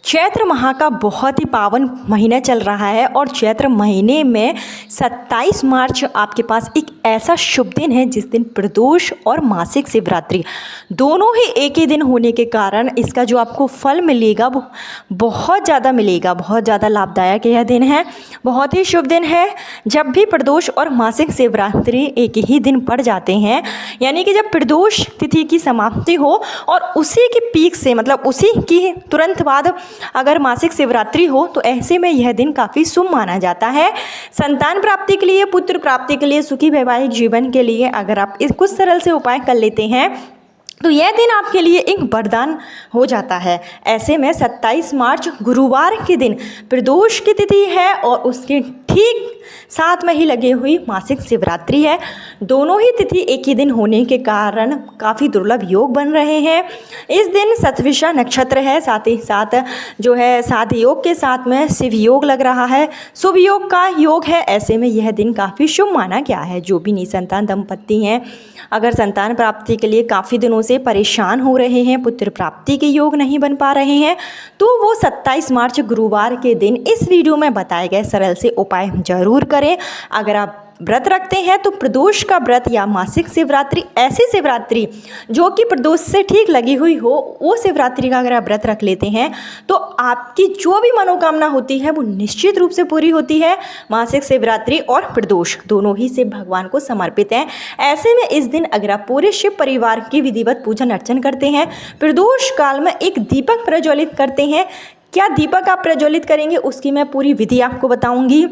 चैत्र माह का बहुत ही पावन महीना चल रहा है और चैत्र महीने में 27 मार्च आपके पास एक ऐसा शुभ दिन है जिस दिन प्रदोष और मासिक शिवरात्रि दोनों ही एक ही दिन होने के कारण इसका जो आपको फल मिलेगा वो बहुत ज़्यादा मिलेगा। बहुत ज़्यादा लाभदायक यह दिन है, बहुत ही शुभ दिन है। जब भी प्रदोष और मासिक शिवरात्रि एक ही दिन पड़ जाते हैं, यानी कि जब प्रदोष तिथि की समाप्ति हो और उसी के पीक से मतलब उसी की तुरंत बाद अगर मासिक शिवरात्रि हो तो ऐसे में यह दिन काफ़ी शुभ माना जाता है। संतान प्राप्ति के लिए, पुत्र प्राप्ति के लिए, सुखी वैवाहिक जीवन के लिए अगर आप इस कुछ सरल से उपाय कर लेते हैं तो यह दिन आपके लिए एक वरदान हो जाता है। ऐसे में 27 मार्च गुरुवार के दिन प्रदोष की तिथि है और उसके ठीक साथ में ही लगी हुई मासिक शिवरात्रि है। दोनों ही तिथि एक ही दिन होने के कारण काफ़ी दुर्लभ योग बन रहे हैं। इस दिन शतभिषा नक्षत्र है, साथ ही साथ जो है साध योग के साथ में शिव योग लग रहा है, शुभ योग का योग है। ऐसे में यह दिन काफ़ी शुभ माना गया है। जो भी निसंतान दंपत्ति हैं, अगर संतान प्राप्ति के लिए काफ़ी दिनों से परेशान हो रहे हैं, पुत्र प्राप्ति के योग नहीं बन पा रहे हैं, तो वो 27 मार्च गुरुवार के दिन इस वीडियो में बताए गए सरल से उपाय जरूर करें। अगर आप व्रत रखते हैं तो प्रदोष का व्रत या मासिक शिवरात्रि, ऐसी शिवरात्रि जो कि प्रदोष से ठीक लगी हुई हो, वो शिवरात्रि का अगर आप व्रत रख लेते हैं तो आपकी जो भी मनोकामना होती है वो निश्चित रूप से पूरी होती है। मासिक शिवरात्रि और प्रदोष दोनों ही शिव भगवान को समर्पित हैं। ऐसे में इस दिन अगर आप पूरे शिव परिवार की विधिवत पूजन अर्चन करते हैं, प्रदोष काल में एक दीपक प्रज्वलित करते हैं। क्या दीपक आप प्रज्वलित करेंगे उसकी मैं पूरी विधि आपको बताऊंगी।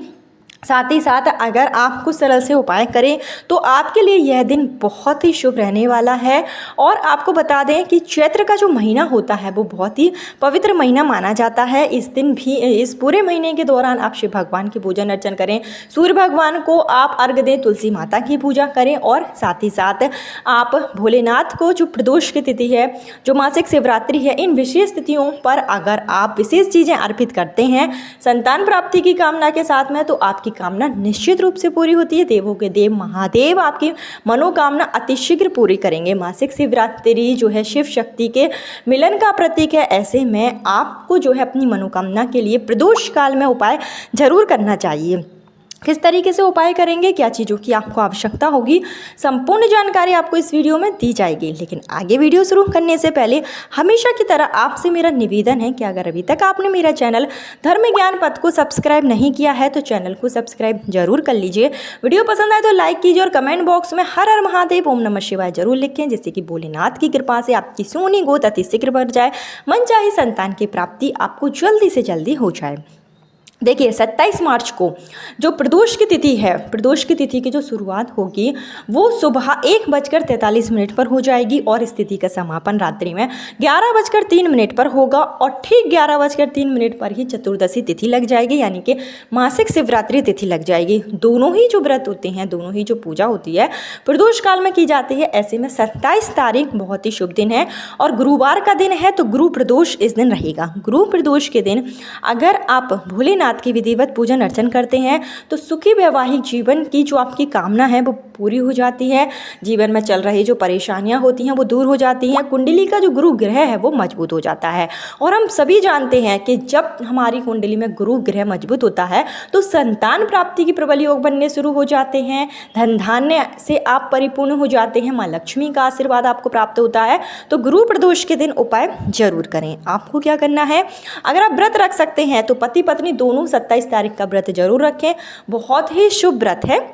साथ ही साथ अगर आप कुछ सरल से उपाय करें तो आपके लिए यह दिन बहुत ही शुभ रहने वाला है। और आपको बता दें कि चैत्र का जो महीना होता है वो बहुत ही पवित्र महीना माना जाता है। इस दिन भी, इस पूरे महीने के दौरान आप शिव भगवान की पूजन अर्चन करें, सूर्य भगवान को आप अर्घ दें, तुलसी माता की पूजा करें और साथ ही साथ आप भोलेनाथ को, जो प्रदोष की तिथि है, जो मासिक शिवरात्रि है, इन विशेष तिथियों पर अगर आप विशेष चीज़ें अर्पित करते हैं संतान प्राप्ति की कामना के साथ में, तो आपकी कामना निश्चित रूप से पूरी होती है। देवों के देव महादेव आपकी मनोकामना अतिशीघ्र पूरी करेंगे। मासिक शिवरात्रि जो है शिव शक्ति के मिलन का प्रतीक है। ऐसे में आपको जो है अपनी मनोकामना के लिए प्रदोष काल में उपाय जरूर करना चाहिए। किस तरीके से उपाय करेंगे, क्या चीज़ों की आपको आवश्यकता होगी, संपूर्ण जानकारी आपको इस वीडियो में दी जाएगी। लेकिन आगे वीडियो शुरू करने से पहले हमेशा की तरह आपसे मेरा निवेदन है कि अगर अभी तक आपने मेरा चैनल धर्म ज्ञान पथ को सब्सक्राइब नहीं किया है तो चैनल को सब्सक्राइब जरूर कर लीजिए। वीडियो पसंद आए तो लाइक कीजिए और कमेंट बॉक्स में हर हर महादेव, ओम नमः शिवाय जरूर लिखें, जिससे कि भोलेनाथ की कृपा से आपकी सोनी गोद अति शीघ्र बढ़ जाए, मनचाही संतान की प्राप्ति आपको जल्दी से जल्दी हो जाए। देखिए 27 मार्च को जो प्रदोष की तिथि है, प्रदोष की तिथि की जो शुरुआत होगी वो सुबह 1:43 पर हो जाएगी और इस तिथि का समापन रात्रि में 11:03 पर होगा और ठीक 11:03 पर ही चतुर्दशी तिथि लग जाएगी, यानी कि मासिक शिवरात्रि तिथि लग जाएगी। दोनों ही जो व्रत होते हैं, दोनों ही जो पूजा होती है प्रदोष काल में की जाती है। ऐसे में 27 तारीख बहुत ही शुभ दिन है और गुरुवार का दिन है, तो गुरु प्रदोष इस दिन रहेगा। गुरु प्रदोष के दिन अगर आप भोलेनाथ की विधिवत पूजन अर्चन करते हैं तो सुखी वैवाहिक जीवन की जो आपकी कामना है वो पूरी हो जाती है। जीवन में चल रही जो परेशानियां होती हैं वो दूर हो जाती हैं। कुंडली का जो गुरु ग्रह है वो मजबूत हो जाता है और हम सभी जानते हैं कि जब हमारी कुंडली में गुरु ग्रह मजबूत होता है तो संतान प्राप्ति की प्रबल योग बनने शुरू हो जाते हैं, धन धान्य से आप परिपूर्ण हो जाते हैं, माँ लक्ष्मी का आशीर्वाद आपको प्राप्त होता है। तो गुरु प्रदोष के दिन उपाय जरूर करें। आपको क्या करना है, अगर आप व्रत रख सकते हैं तो पति पत्नी दोनों 27 तारीख का व्रत जरूर रखें, बहुत ही शुभ व्रत है।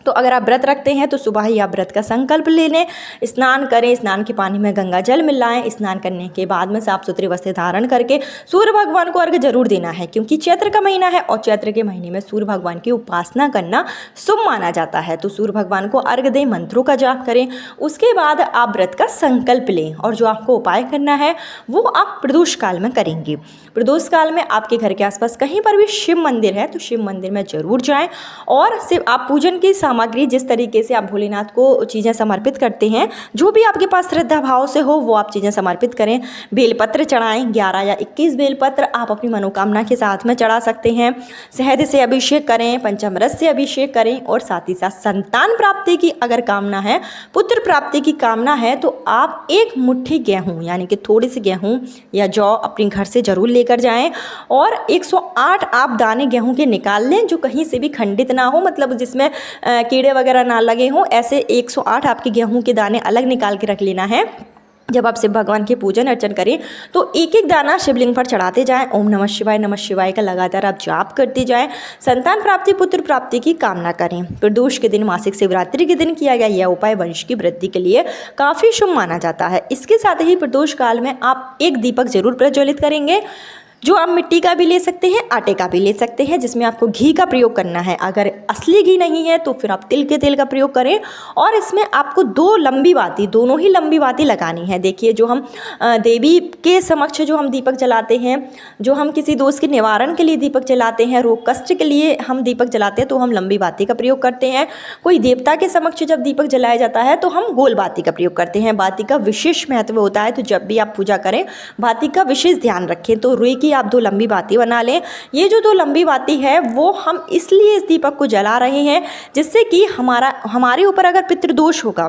तो अगर आप व्रत रखते हैं तो सुबह ही आप व्रत का संकल्प ले लें, स्नान करें, स्नान के पानी में गंगा जल मिलाएं, स्नान करने के बाद में साफ सुथरे वस्त्र धारण करके सूर्य भगवान को अर्घ जरूर देना है, क्योंकि चैत्र का महीना है और चैत्र के महीने में सूर्य भगवान की उपासना करना शुभ माना जाता है। तो सूर्य भगवान को अर्घ दें, मंत्रों का जाप करें, उसके बाद आप व्रत का संकल्प लें और जो आपको उपाय करना है वो आप प्रदोष काल में करेंगे। प्रदोष काल में आपके घर के आसपास कहीं पर भी शिव मंदिर है तो शिव मंदिर में जरूर जाएं और सिर्फ आप पूजन की सामग्री जिस तरीके से आप भोलेनाथ को चीज़ें समर्पित करते हैं, जो भी आपके पास श्रद्धा भाव से हो वो आप चीज़ें समर्पित करें। बेलपत्र चढ़ाएं, 11 या 21 बेलपत्र आप अपनी मनोकामना के साथ में चढ़ा सकते हैं। शहद से अभिषेक करें, पंचामृत से अभिषेक करें और साथ ही साथ संतान प्राप्ति की अगर कामना है, पुत्र प्राप्ति की कामना है, तो आप एक मुट्ठी गेहूँ यानी कि थोड़ी सी गेहूँ या जौ अपने घर से ज़रूर लेकर जाएं और 108 आप दाने गेहूं के निकाल लें जो कहीं से भी खंडित ना हो, मतलब जिसमें कीड़े वगैरह ना लगे हों। ऐसे 108 आपके गेहूं के दाने अलग निकाल के रख लेना है। जब आप शिव भगवान के पूजन अर्चन करें तो एक एक दाना शिवलिंग पर चढ़ाते जाएं। ओम नमः शिवाय का लगातार आप जाप करते जाएं। संतान प्राप्ति, पुत्र प्राप्ति की कामना करें। प्रदोष के दिन, मासिक शिवरात्रि के दिन किया गया यह उपाय वंश की वृद्धि के लिए काफ़ी शुभ माना जाता है। इसके साथ ही प्रदोष काल में आप एक दीपक जरूर प्रज्वलित करेंगे, जो आप मिट्टी का भी ले सकते हैं, आटे का भी ले सकते हैं, जिसमें आपको घी का प्रयोग करना है। अगर असली घी नहीं है तो फिर आप तिल के तेल का प्रयोग करें और इसमें आपको 2 लंबी बाती, दोनों ही लंबी बाती लगानी है। देखिए, जो हम देवी के समक्ष जो हम दीपक जलाते हैं, जो हम किसी दोष के निवारण के लिए दीपक जलाते हैं, रोग कष्ट के लिए हम दीपक जलाते हैं तो हम लंबी बाती का प्रयोग करते हैं। कोई देवता के समक्ष जब दीपक जलाया जाता है तो हम गोल बाती का प्रयोग करते हैं। बाती का विशेष महत्व होता है, तो जब भी आप पूजा करें बाती का विशेष ध्यान रखें। तो रुई की आप 2 लंबी बाती बना लें। ये जो 2 लंबी बाती है वो हम इसलिए इस दीपक को जला रहे हैं जिससे कि हमारे ऊपर अगर पितृदोष होगा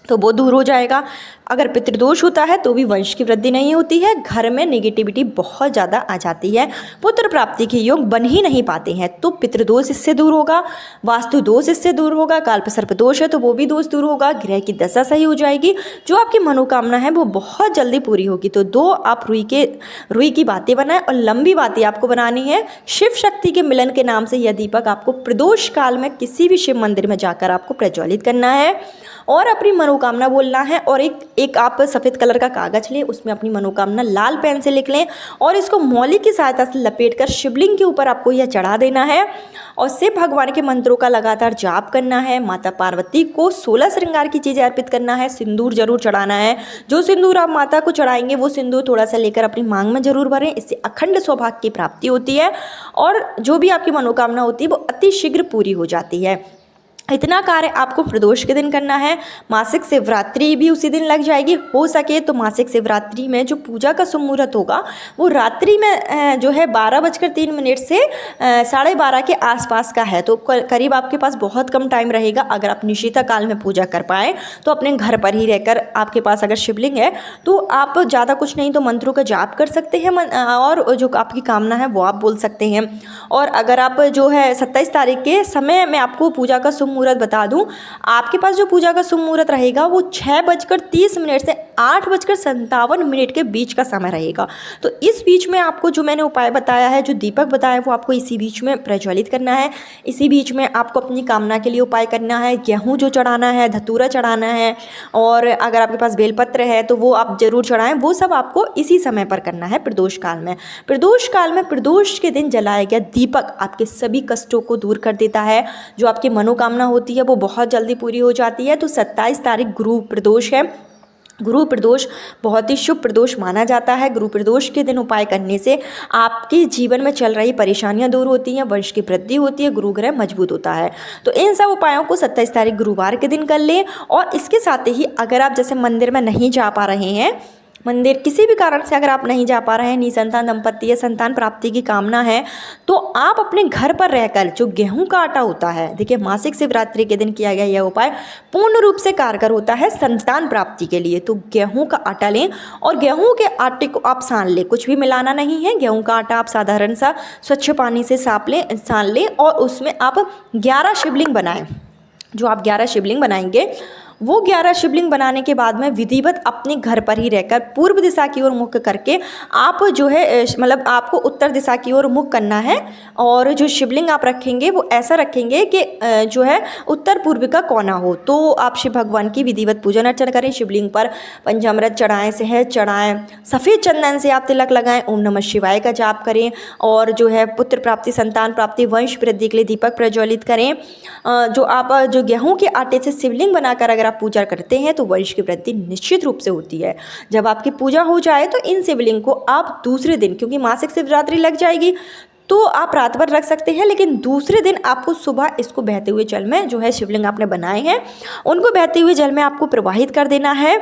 तो वो दूर हो जाएगा। अगर पितृदोष होता है तो भी वंश की वृद्धि नहीं होती है, घर में नेगेटिविटी बहुत ज़्यादा आ जाती है, पुत्र प्राप्ति के योग बन ही नहीं पाते हैं। तो पितृदोष इससे दूर होगा, वास्तु दोष इससे दूर होगा, काल्प सर्प दोष है तो वो भी दोष दूर होगा, ग्रह की दशा सही हो जाएगी, जो आपकी मनोकामना है वो बहुत जल्दी पूरी होगी। तो 2 आप रुई की बातें बनाएं और लंबी बातें आपको बनानी है। शिव शक्ति के मिलन के नाम से यह दीपक आपको प्रदोष काल में किसी भी शिव मंदिर में जाकर आपको प्रज्वलित करना है और अपनी मनोकामना बोलना है। और एक आप सफ़ेद कलर का कागज़ लें, उसमें अपनी मनोकामना लाल पेन से लिख लें और इसको मौली की सहायता से लपेटकर शिवलिंग के ऊपर आपको यह चढ़ा देना है और शिव भगवान के मंत्रों का लगातार जाप करना है। माता पार्वती को 16 श्रृंगार की चीज़ें अर्पित करना है। सिंदूर जरूर चढ़ाना है। जो सिंदूर आप माता को चढ़ाएंगे वो सिंदूर थोड़ा सा लेकर अपनी मांग में जरूर भरें, इससे अखंड सौभाग्य की प्राप्ति होती है और जो भी आपकी मनोकामना होती है वो अति शीघ्र पूरी हो जाती है। इतना कार्य आपको प्रदोष के दिन करना है। मासिक शिवरात्रि भी उसी दिन लग जाएगी। हो सके तो मासिक शिवरात्रि में जो पूजा का शुभ मुहूर्त होगा वो रात्रि में जो है 12:03 से 12:30 के आसपास का है, तो करीब आपके पास बहुत कम टाइम रहेगा। अगर आप निशिता काल में पूजा कर पाएँ तो अपने घर पर ही रहकर, आपके पास अगर शिवलिंग है तो आप ज़्यादा कुछ नहीं तो मंत्रों का जाप कर सकते हैं और जो आपकी कामना है वो आप बोल सकते हैं। और अगर आप जो है 27 तारीख के समय में आपको पूजा का शुभ मुहूर्त बता दूं, आपके पास जो पूजा का शुभ मुहूर्त रहेगा वो 6:30 से 8:57 के बीच का समय रहेगा। तो इस बीच में आपको जो मैंने उपाय बताया है, जो दीपक बताया है, वो आपको इसी बीच में प्रज्वलित करना है। इसी बीच में आपको अपनी कामना के लिए उपाय करना है। गेहूँ जो चढ़ाना है, धतूरा चढ़ाना है और अगर आपके पास बेलपत्र है तो वो आप जरूर चढ़ाएं। वो सब आपको इसी समय पर करना है प्रदोष काल में। प्रदोष काल में प्रदोष के दिन जलाया गया दीपक आपके सभी कष्टों को दूर कर देता है। जो आपकी मनोकामना होती है वो बहुत जल्दी पूरी हो जाती है। तो 27 तारीख गुरु प्रदोष है। गुरु प्रदोष बहुत ही शुभ प्रदोष माना जाता है। गुरु प्रदोष के दिन उपाय करने से आपके जीवन में चल रही परेशानियां दूर होती हैं, वंश की वृद्धि होती है, गुरु ग्रह मजबूत होता है। तो इन सब उपायों को 27 तारीख गुरुवार के दिन कर लें। और इसके साथ ही अगर आप जैसे मंदिर में नहीं जा पा रहे हैं, मंदिर किसी भी कारण से अगर आप नहीं जा पा रहे हैं, निसंतान दंपत्ति या संतान प्राप्ति की कामना है, तो आप अपने घर पर रहकर जो गेहूं का आटा होता है, देखिए मासिक शिवरात्रि के दिन किया गया यह उपाय पूर्ण रूप से कारगर होता है संतान प्राप्ति के लिए। तो गेहूं का आटा लें और गेहूं के आटे को आप सान लें, कुछ भी मिलाना नहीं है। गेहूं का आटा आप साधारण सा स्वच्छ पानी से सान लें और उसमें आप 11 शिवलिंग बनाएं। जो आप 11 शिवलिंग बनाएंगे वो 11 शिवलिंग बनाने के बाद में विधिवत अपने घर पर ही रहकर पूर्व दिशा की ओर मुख करके आप जो है मतलब आपको उत्तर दिशा की ओर मुख करना है। और जो शिवलिंग आप रखेंगे वो ऐसा रखेंगे कि जो है उत्तर पूर्व का कोना हो। तो आप शिव भगवान की विधिवत पूजन अर्चना करें। शिवलिंग पर पंचामृत चढ़ाएं, शहद चढ़ाएं, सफ़ेद चंदन से आप तिलक लगाएं, ओम नमः शिवाय का जाप करें और जो है पुत्र प्राप्ति, संतान प्राप्ति, वंश वृद्धि के लिए दीपक प्रज्वलित करें। जो आप जो गेहूँ के आटे से शिवलिंग बनाकर अगर पूजा करते हैं तो वंश की वृद्धि निश्चित रूप से होती है। जब आपकी पूजा हो जाए तो इन शिवलिंग को आप दूसरे दिन, क्योंकि मासिक शिवरात्रि लग जाएगी तो आप रात भर रख सकते हैं, लेकिन दूसरे दिन आपको सुबह इसको बहते हुए जल में जो है शिवलिंग आपने बनाए हैं उनको बहते हुए जल में आपको प्रवाहित कर देना है।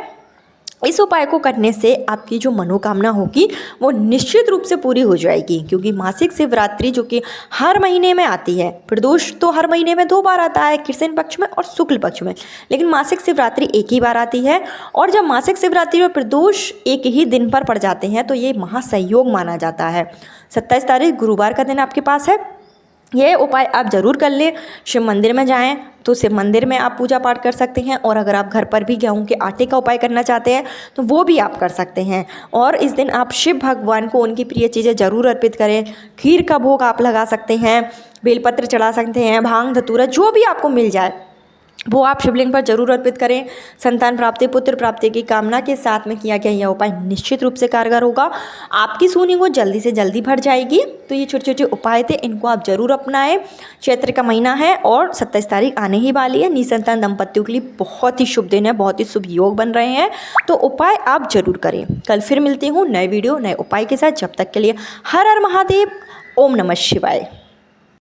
इस उपाय को करने से आपकी जो मनोकामना होगी वो निश्चित रूप से पूरी हो जाएगी, क्योंकि मासिक शिवरात्रि जो कि हर महीने में आती है, प्रदोष तो हर महीने में 2 बार आता है, कृष्ण पक्ष में और शुक्ल पक्ष में, लेकिन मासिक शिवरात्रि एक ही बार आती है। और जब मासिक शिवरात्रि और प्रदोष एक ही दिन पर पड़ जाते हैं तो ये महासंयोग माना जाता है। 27 तारीख गुरुवार का दिन आपके पास है। ये उपाय आप ज़रूर कर लें। शिव मंदिर में जाएं तो शिव मंदिर में आप पूजा पाठ कर सकते हैं, और अगर आप घर पर भी गेहूं के आटे का उपाय करना चाहते हैं तो वो भी आप कर सकते हैं। और इस दिन आप शिव भगवान को उनकी प्रिय चीज़ें ज़रूर अर्पित करें। खीर का भोग आप लगा सकते हैं, बेलपत्र चढ़ा सकते हैं, भांग धतूरा जो भी आपको मिल जाए वो आप शिवलिंग पर जरूर अर्पित करें। संतान प्राप्ति, पुत्र प्राप्ति की कामना के साथ में किया गया यह उपाय निश्चित रूप से कारगर होगा। आपकी सूनी वो जल्दी से जल्दी भर जाएगी। तो ये छोटे छोटे उपाय थे, इनको आप जरूर अपनाएं। चैत्र का महीना है और 27 तारीख आने ही वाली है। निसंतान दंपतियों के लिए बहुत ही शुभ दिन है, बहुत ही शुभ योग बन रहे हैं, तो उपाय आप जरूर करें। कल फिर मिलती हूँ नए वीडियो नए उपाय के साथ। जब तक के लिए हर हर महादेव, ओम नमः शिवाय।